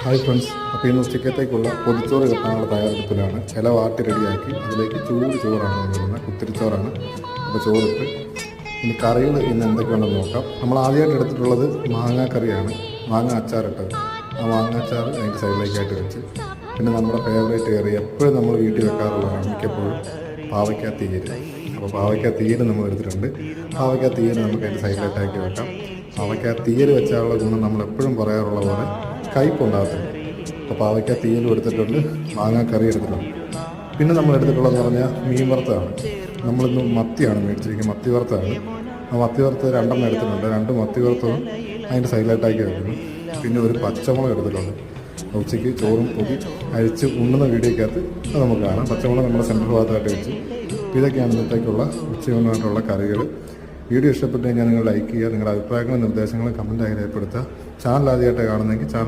Hi friends, അപ്പോൾ ഇന്ന് ഉച്ചക്കത്തേക്കുള്ള പൊതിച്ചോറ് കെട്ടാനുള്ള തയ്യാറെടുപ്പിലാണ്. ഇല വാട്ടി റെഡിയാക്കി അതിലേക്ക് ചൂട് ചോറാണ് കൊണ്ടുവരുന്നത്, കുത്തിരിച്ചോറാണ്. അപ്പോൾ ചോറിട്ട് ഇനി കറികൾ ഇന്ന് എന്തൊക്കെയുണ്ടെന്ന് നോക്കാം. നമ്മൾ ആദ്യമായിട്ട് എടുത്തിട്ടുള്ളത് മാങ്ങാ കറിയാണ്, മാങ്ങ അച്ചാറിട്ടത്. ആ മാങ്ങ അച്ചാർ അതിൻ്റെ സൈഡിലേക്കായിട്ട് വെച്ച്, പിന്നെ നമ്മുടെ ഫേവറേറ്റ് കറി എപ്പോഴും നമ്മൾ വീട്ടിൽ വെക്കാറുള്ളതാണ് മിക്കപ്പോഴും പാവയ്ക്ക തീയൽ. അപ്പോൾ പാവയ്ക്ക തീയൽ നമ്മൾ എടുത്തിട്ടുണ്ട്. പാവയ്ക്ക തീയൽ നമുക്ക് അതിൻ്റെ സൈഡിലേക്കാക്കി വെക്കാം. പാവയ്ക്ക തീയൽ വെച്ചാലുള്ള ഗുണം നമ്മൾ എപ്പോഴും പറയാറുള്ള പോലെ കയ്പുണ്ടാകത്തില്ല. അപ്പോൾ പാവയ്ക്ക തീയലും എടുത്തിട്ടുണ്ട്, മാങ്ങാ കറി എടുത്തിട്ടുണ്ട്. പിന്നെ നമ്മൾ എടുത്തിട്ടുള്ളതെന്ന് പറഞ്ഞാൽ മീൻ വറുത്തതാണ്. നമ്മളിന്ന് മത്തിയാണ് മേടിച്ചിരിക്കുന്നത്, മത്തി വറുത്തതാണ്. ആ മത്തി വറുത്തത് 2 എടുത്തിട്ടുണ്ട്. 2 മത്തി വറുത്തതും അതിൻ്റെ സൈഡിലായിട്ടാക്കി വെക്കുന്നു. പിന്നെ ഒരു പച്ചമുളക് എടുത്തിട്ടുണ്ട്. ഉച്ചയ്ക്ക് ചോറും പൊതി അഴിച്ച് ഉണ്ണുന്ന വീഡിയോക്കകത്ത് അത് നമുക്ക് കാണാം. പച്ചമുളക് നമ്മുടെ സെൻട്രൽ ഭാഗത്തായിട്ട് വെച്ച്. ഇതൊക്കെയാണ് ഇന്നത്തേക്കുള്ള ഉച്ചയൂണിനായിട്ടുള്ള കറികൾ. വീഡിയോ ഇഷ്ടപ്പെട്ട് കഴിഞ്ഞാൽ നിങ്ങൾ ലൈക്ക് ചെയ്യുക. നിങ്ങളുടെ അഭിപ്രായങ്ങളും നിർദ്ദേശങ്ങളും കമൻറ്റായി രേഖപ്പെടുത്തുക. ചാനൽ ആദ്യമായിട്ട് കാണുന്നെങ്കിൽ ചാനൽ